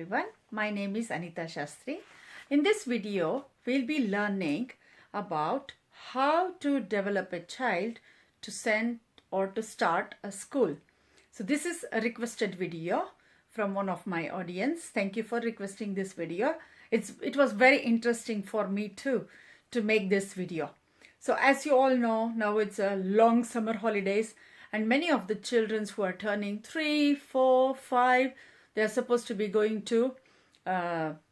everyone. My name is Anita Shastri. In this video, we'll be learning about how to develop a child to send or to start a school. So this is a requested video from one of my audience. Thank you for requesting this video. It was very interesting for me too to make this video. So as you all know, now it's a long summer holidays and many of the children who are turning 3, 4, 5, they are supposed to be going to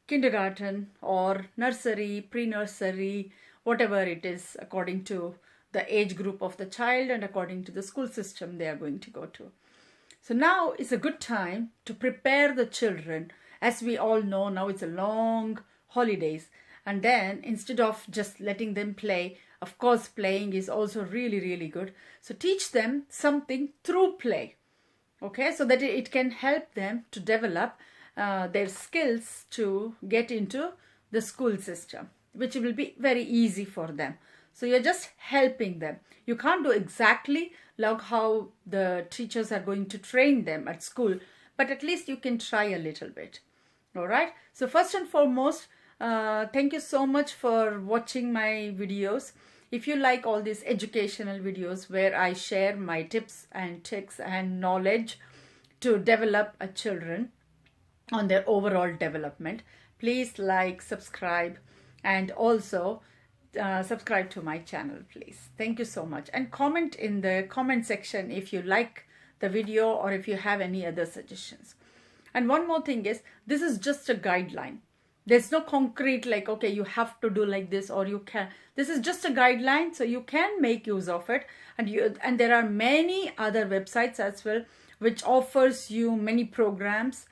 kindergarten or nursery, pre-nursery, whatever it is according to the age group of the child and according to the school system they are going to go to. So now is a good time to prepare the children. As we all know, now it's a long holidays, and then instead of just letting them play, of course playing is also really good. So teach them something through play. Okay, so that it can help them to develop their skills to get into the school system, which will be very easy for them. So you're just helping them. You can't do exactly like how the teachers are going to train them at school, but at least you can try a little bit. All right. So first and foremost, thank you so much for watching my videos. If you like all these educational videos where I share my tips and tricks and knowledge to develop a children on their overall development, please like, subscribe, and also subscribe to my channel, please. Thank you so much. And comment in the comment section if you like the video or if you have any other suggestions. And one more thing is, this is just a guideline. There's no concrete like, okay, you have to do like this or you can. This is just a guideline, so you can make use of it. And there are many other websites as well which offers you many programs.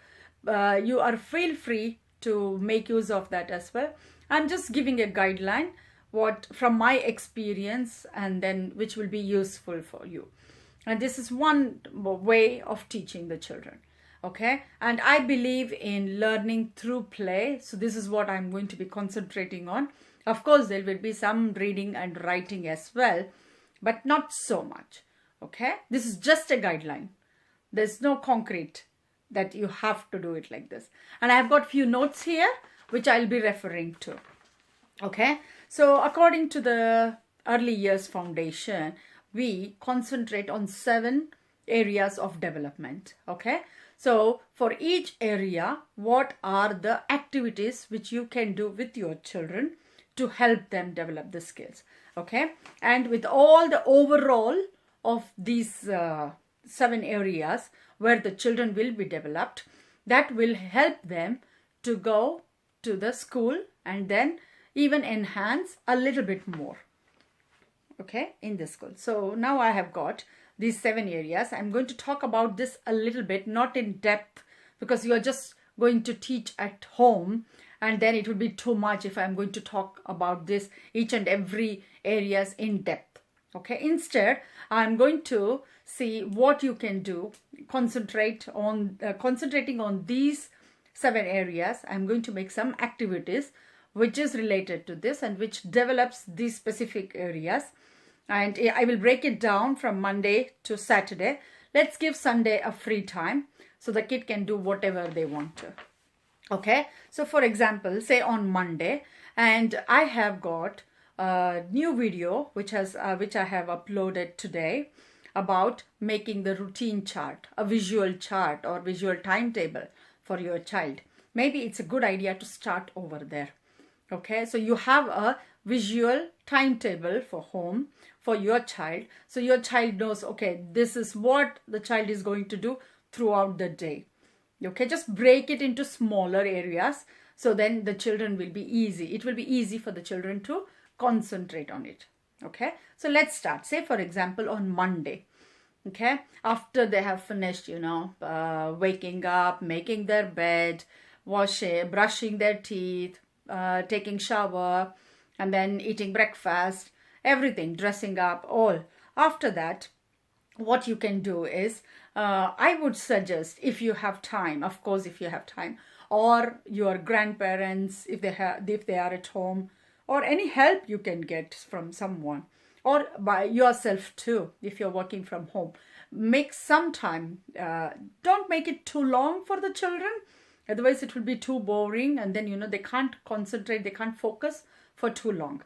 You are feel free to make use of that as well. I'm just giving a guideline what from my experience, and then which will be useful for you. And this is one way of teaching the children. Okay, and I believe in learning through play. So this is what I'm going to be concentrating on. Of course, there will be some reading and writing as well, but not so much. Okay, this is just a guideline. There's no concrete that you have to do it like this. And I've got few notes here which I'll be referring to. Okay, so according to the Early Years Foundation, we concentrate on 7 areas of development. Okay, so for each area, what are the activities which you can do with your children to help them develop the skills? Okay, and with all the overall of these 7 areas where the children will be developed, that will help them to go to the school and then even enhance a little bit more. Okay, in the school. So now I have got these 7 areas. I'm going to talk about this a little bit, not in depth, because you are just going to teach at home and then it will be too much if I'm going to talk about this each and every areas in depth. Okay, instead I'm going to see what you can do, concentrating on these 7 areas. I'm going to make some activities which is related to this and which develops these specific areas. And I will break it down from Monday to Saturday. Let's give Sunday a free time so the kid can do whatever they want to. Okay, so for example, say on Monday, and I have got a new video which I have uploaded today about making the routine chart, a visual chart or visual timetable for your child. Maybe it's a good idea to start over there. Okay, so you have a visual timetable for home for your child. So your child knows, okay, this is what the child is going to do throughout the day. Okay, just break it into smaller areas. So then the children will be easy. It will be easy for the children to concentrate on it. Okay, so let's start. Say for example on Monday. Okay, after they have finished, waking up, making their bed, brushing their teeth, taking shower, and then eating breakfast, everything, dressing up, all. After that, what you can do is, I would suggest, if you have time, of course, if you have time, or your grandparents, if they are at home, or any help you can get from someone, or by yourself too, if you're working from home. Make some time. Don't make it too long for the children. Otherwise it will be too boring, and then they can't concentrate, they can't focus for too long.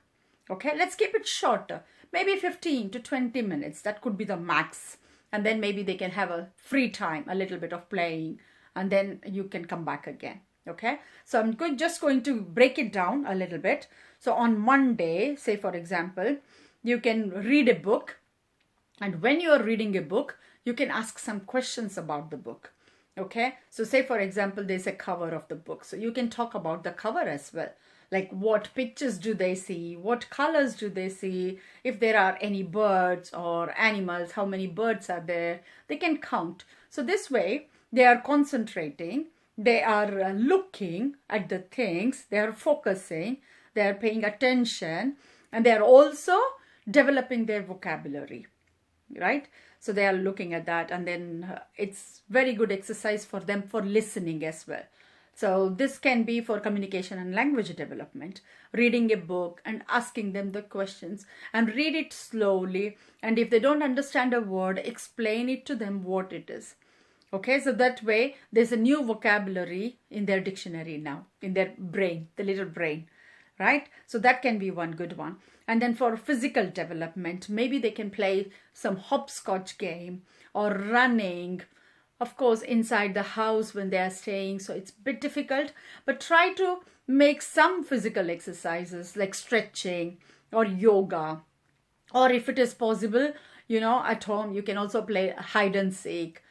Okay, let's keep it shorter, maybe 15 to 20 minutes. That could be the max. And then maybe they can have a free time, a little bit of playing, and then you can come back again. Okay, so I'm just going to break it down a little bit. So on Monday, say for example, you can read a book, and when you are reading a book, you can ask some questions about the book. Okay, so say for example, there's a cover of the book, so you can talk about the cover as well. Like, what pictures do they see? What colors do they see? If there are any birds or animals, how many birds are there? They can count. So this way, they are concentrating. They are looking at the things. They are focusing. They are paying attention. And they are also developing their vocabulary, right? So they are looking at that. And then it's very good exercise for them for listening as well. So this can be for communication and language development, reading a book and asking them the questions, and read it slowly. And if they don't understand a word, explain it to them what it is. Okay, so that way there's a new vocabulary in their dictionary now, in their brain, the little brain, right? So that can be one good one. And then for physical development, maybe they can play some hopscotch game or running. Of course, inside the house when they are staying, so it's a bit difficult, but try to make some physical exercises like stretching or yoga. Or if it is possible, at home, you can also play hide and seek.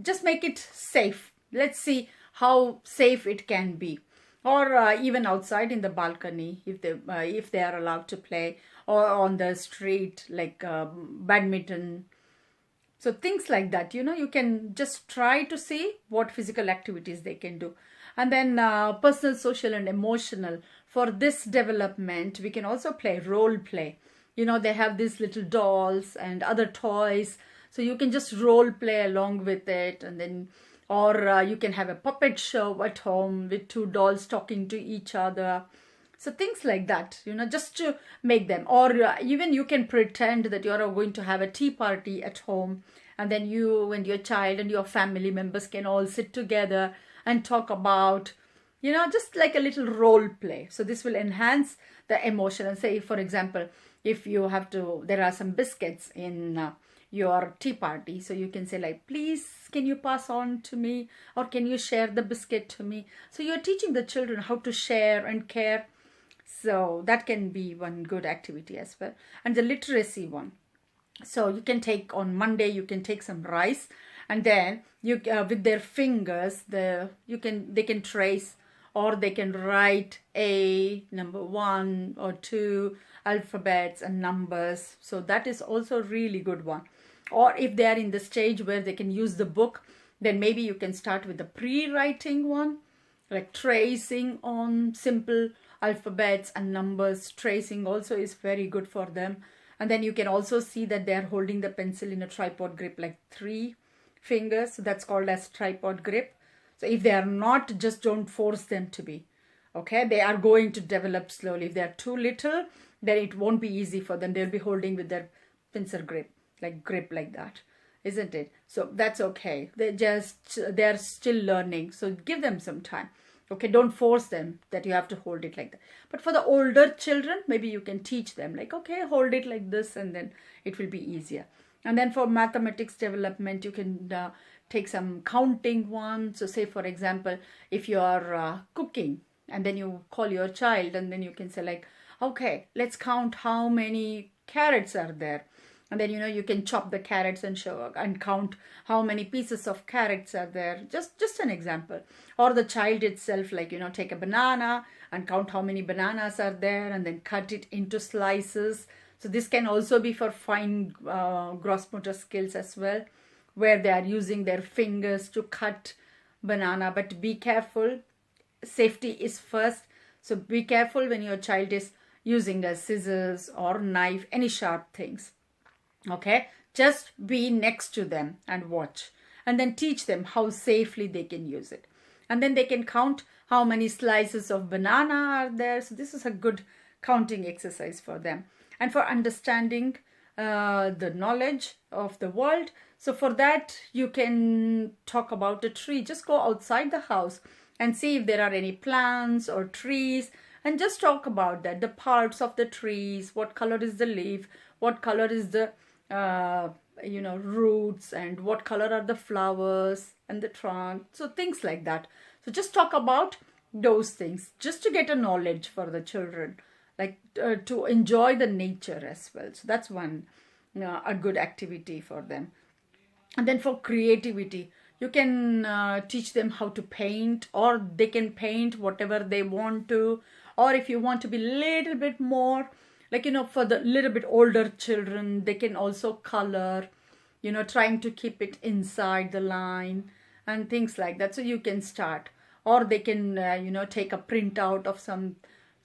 Just make it safe. Let's see how safe it can be. Or even outside in the balcony, if they are allowed to play, or on the street, like badminton. So things like that, you can just try to see what physical activities they can do. And then personal, social and emotional. For this development, we can also play role play. They have these little dolls and other toys. So you can just role play along with it. And then, or you can have a puppet show at home with two dolls talking to each other. So things like that, just to make them. Or even you can pretend that you're going to have a tea party at home. And then you and your child and your family members can all sit together and talk about, just like a little role play. So this will enhance the emotion. And say, for example, if you there are some biscuits in your tea party. So you can say like, please, can you pass on to me? Or can you share the biscuit to me? So you're teaching the children how to share and care. So that can be one good activity as well. And the literacy one. So you can take on Monday, you can take some rice, and then you with their fingers, they can trace, or they can write number 1 or 2 alphabets and numbers. So that is also a really good one. Or if they are in the stage where they can use the book, then maybe you can start with the pre-writing one, like tracing on simple alphabets and numbers. Tracing also is very good for them. And then you can also see that they are holding the pencil in a tripod grip, like 3 fingers. So that's called as tripod grip. So if they are not, just don't force them to be. Okay, they are going to develop slowly. If they are too little, then it won't be easy for them. They'll be holding with their pencil grip like that, isn't it? So that's okay. They are still learning. So give them some time. Okay, don't force them that you have to hold it like that. But for the older children, maybe you can teach them like, okay, hold it like this, and then it will be easier. And then for mathematics development, you can take some counting one. So say, for example, if you are cooking and then you call your child, and then you can say like, okay, let's count how many carrots are there. And then, you can chop the carrots and count how many pieces of carrots are there. Just an example. Or the child itself, like, take a banana and count how many bananas are there, and then cut it into slices. So this can also be for fine gross motor skills as well, where they are using their fingers to cut banana. But be careful. Safety is first. So be careful when your child is using a scissors or knife, any sharp things. Okay, just be next to them and watch, and then teach them how safely they can use it. And then they can count how many slices of banana are there. So this is a good counting exercise for them. And for understanding the knowledge of the world, so for that you can talk about a tree. Just go outside the house and see if there are any plants or trees, and just talk about that, the parts of the trees, what color is the leaf, what color is the roots, and what color are the flowers and the trunk. So things like that. So just talk about those things, just to get a knowledge for the children, like to enjoy the nature as well. So that's one a good activity for them. And then for creativity, you can teach them how to paint, or they can paint whatever they want to. Or if you want to be a little bit more, like, for the little bit older children, they can also color, trying to keep it inside the line and things like that. So you can start. Or they can, take a printout of some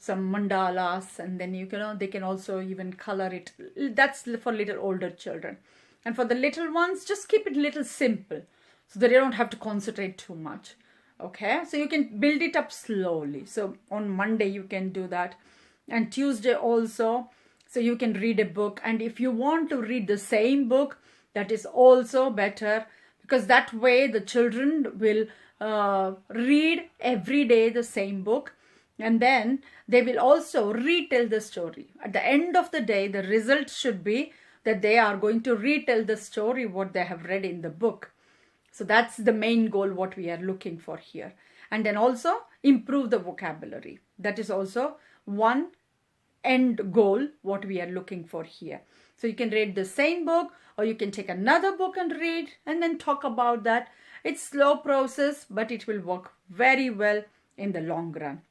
mandalas, and then they can also even color it. That's for little older children. And for the little ones, just keep it little simple, so that they don't have to concentrate too much. Okay, so you can build it up slowly. So on Monday you can do that, and Tuesday also. So you can read a book, and if you want to read the same book, that is also better, because that way the children will read every day the same book, and then they will also retell the story. At the end of the day, the result should be that they are going to retell the story what they have read in the book. So that's the main goal what we are looking for here. And then also improve the vocabulary. That is also one end goal what we are looking for here. So you can read the same book, or you can take another book and read, and then talk about that. It's slow process, but it will work very well in the long run.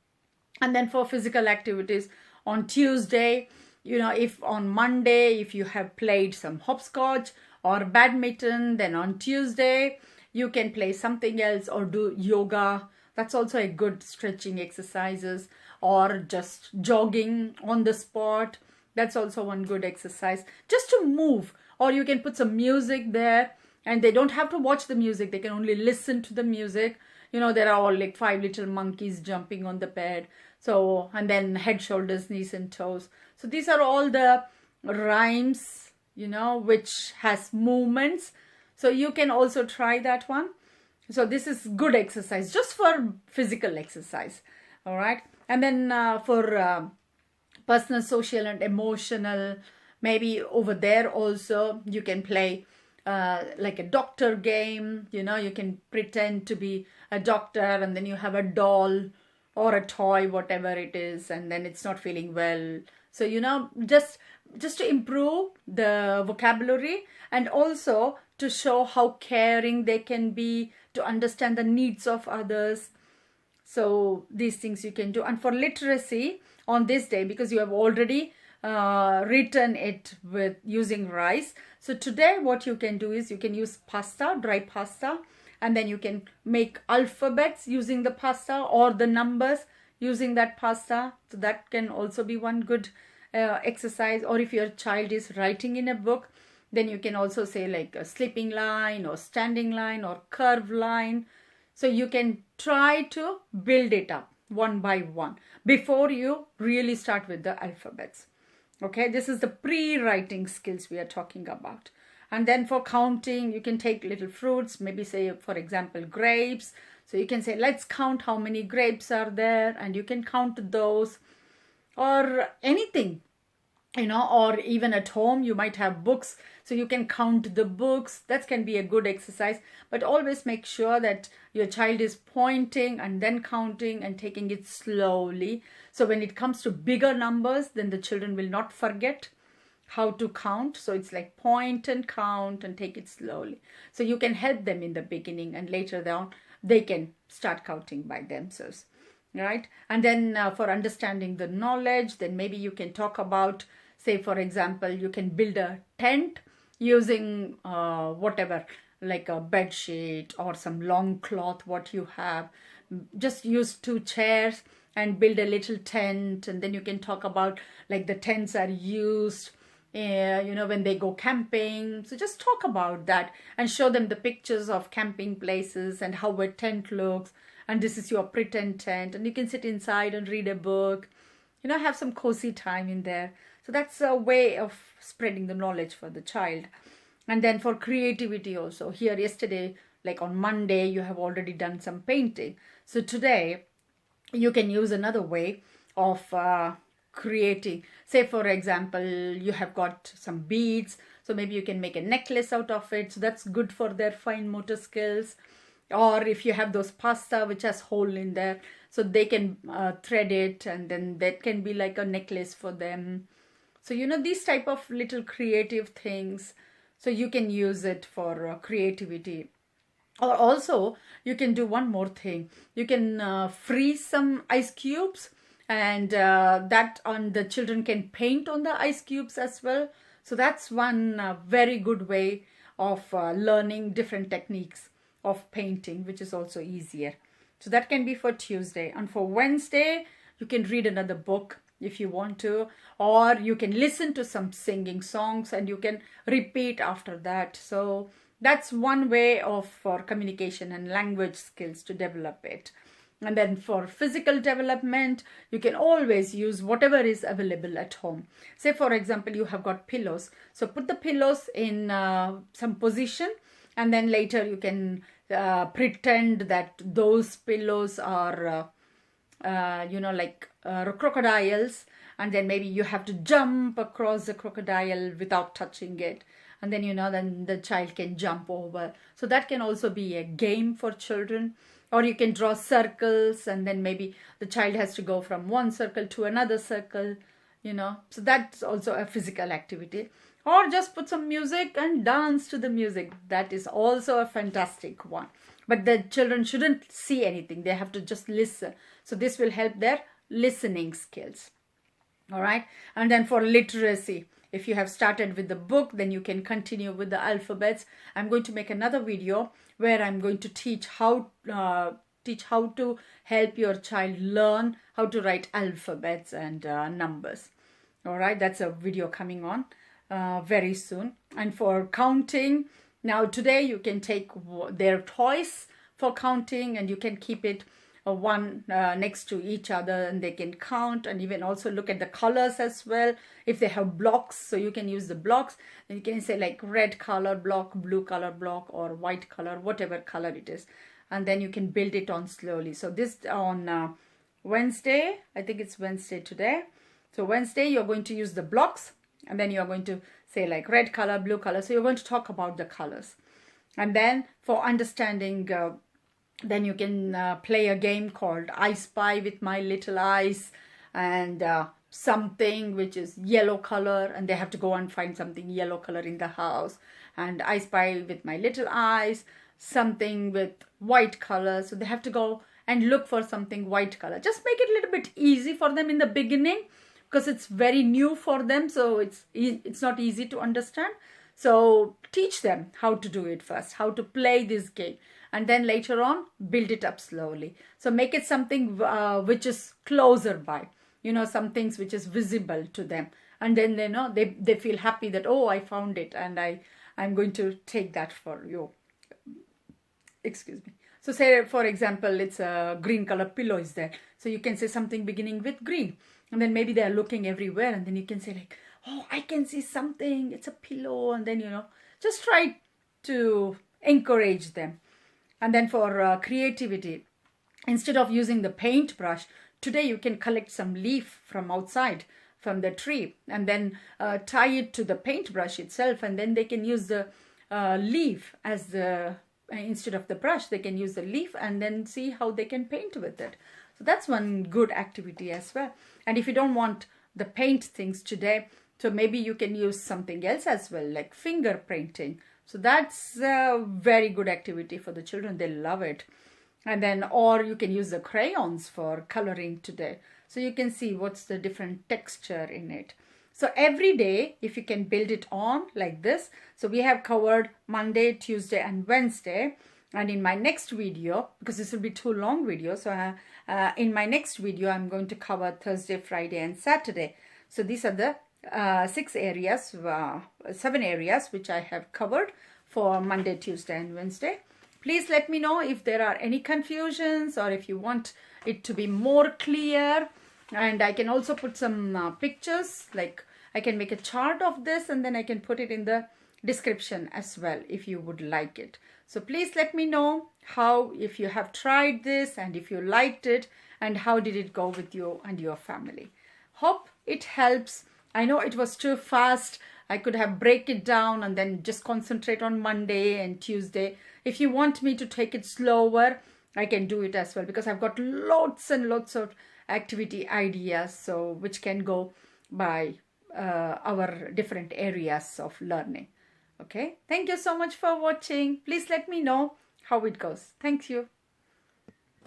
And then for physical activities, on Tuesday, if on Monday, if you have played some hopscotch or badminton, then on Tuesday, you can play something else or do yoga. That's also a good stretching exercises, or just jogging on the spot. That's also one good exercise, just to move. Or you can put some music there, and they don't have to watch the music. They can only listen to the music. There are all like 5 little monkeys jumping on the bed. So, and then head, shoulders, knees and toes. So these are all the rhymes, which has movements. So you can also try that one. So this is good exercise, just for physical exercise. All right. And then for personal, social and emotional, maybe over there also you can play like a doctor game. You can pretend to be a doctor, and then you have a doll or a toy, whatever it is, and then it's not feeling well. So, just to improve the vocabulary, and also to show how caring they can be, to understand the needs of others. So these things you can do. And for literacy on this day, because you have already written it with using rice. So today what you can do is you can use pasta, dry pasta, and then you can make alphabets using the pasta, or the numbers using that pasta. So that can also be one good exercise. Or if your child is writing in a book, then you can also say like a sleeping line or standing line or curve line. So you can try to build it up one by one before you really start with the alphabets. Okay, this is the pre-writing skills we are talking about. And then for counting, you can take little fruits, maybe say, for example, grapes. So you can say, let's count how many grapes are there, and you can count those, or anything, or even at home, you might have books. So you can count the books. That can be a good exercise, but always make sure that your child is pointing and then counting and taking it slowly. So when it comes to bigger numbers, then the children will not forget how to count. So it's like point and count and take it slowly. So you can help them in the beginning, and later down they can start counting by themselves, right? And then for understanding the knowledge, then maybe you can talk about, say for example, you can build a tent using whatever, like a bed sheet or some long cloth what you have. Just use 2 chairs and build a little tent, and then you can talk about like the tents are used when they go camping. So just talk about that and show them the pictures of camping places and how a tent looks, and this is your pretend tent, and you can sit inside and read a book, have some cozy time in there. So that's a way of spreading the knowledge for the child. And then for creativity also, here yesterday like on Monday you have already done some painting. So today you can use another way of creating. Say for example, you have got some beads, so maybe you can make a necklace out of it. So that's good for their fine motor skills. Or if you have those pasta which has hole in there, so they can thread it, and then that can be like a necklace for them. So these type of little creative things, so you can use it for creativity. Or also you can do one more thing. You can freeze some ice cubes, and that on the children can paint on the ice cubes as well. So that's one very good way of learning different techniques of painting, which is also easier. So that can be for Tuesday. And for Wednesday, you can read another book if you want to, or you can listen to some singing songs and you can repeat after that. So that's one way of for communication and language skills to develop it. And then for physical development, you can always use whatever is available at home. Say for example, you have got pillows. So put the pillows in some position, and then later you can pretend that those pillows are like crocodiles, and then maybe you have to jump across the crocodile without touching it, and then then the child can jump over. So that can also be a game for children. Or you can draw circles, and then maybe the child has to go from one circle to another circle, so that's also a physical activity. Or just put some music and dance to the music. That is also a fantastic one. But the children shouldn't see anything. They have to just listen. So this will help their listening skills. All right. And then for literacy, if you have started with the book, then you can continue with the alphabets. I'm going to make another video where I'm going to teach how to help your child learn how to write alphabets and numbers. All right. That's a video coming on very soon. And for counting, now today you can take their toys for counting, and you can keep it one next to each other, and they can count, and even also look at the colors as well. If they have blocks, so you can use the blocks, and you can say like red color block, blue color block, or white color, whatever color it is, and then you can build it on slowly. So this on Wednesday, I think it's Wednesday today. So Wednesday you're going to use the blocks, and then you're going to say like red color, blue color. So you're going to talk about the colors. And then for understanding, then you can play a game called I Spy with My Little Eyes, and something which is yellow color, and they have to go and find something yellow color in the house. And I Spy with My Little Eyes, something with white color. So they have to go and look for something white color. Just make it a little bit easy for them in the beginning, because it's very new for them. So it's not easy to understand. So teach them how to do it first, how to play this game. And then later on, build it up slowly. So make it something which is closer by, some things which is visible to them. And then they feel happy that, oh, I found it, and I'm going to take that for you. Excuse me. So say, for example, it's a green color pillow is there. So you can say something beginning with green. And then maybe they're looking everywhere, and then you can say like, oh, I can see something. It's a pillow. And then, just try to encourage them. And then for creativity, instead of using the paintbrush, today you can collect some leaf from outside, from the tree, and then tie it to the paintbrush itself. And then they can use the leaf as the, instead of the brush, they can use the leaf, and then see how they can paint with it. So that's one good activity as well. And if you don't want the paint things today, so maybe you can use something else as well, like finger painting. So that's a very good activity for the children. They love it. And then, or you can use the crayons for coloring today. So you can see what's the different texture in it. So every day, if you can build it on like this. So we have covered Monday, Tuesday, and Wednesday. And in my next video, because this will be too long video, so in my next video, I'm going to cover Thursday, Friday, and Saturday. So these are the 7 areas which I have covered for Monday, Tuesday, and Wednesday. Please let me know if there are any confusions, or if you want it to be more clear. And I can also put some pictures, like I can make a chart of this, and then I can put it in the description as well if you would like it. So please let me know how, if you have tried this and if you liked it, and how did it go with you and your family. Hope it helps. I know it was too fast. I could have break it down and then just concentrate on Monday and Tuesday. If you want me to take it slower, I can do it as well, because I've got lots and lots of activity ideas, so which can go by our different areas of learning. Okay, thank you so much for watching. Please let me know how it goes. Thank you.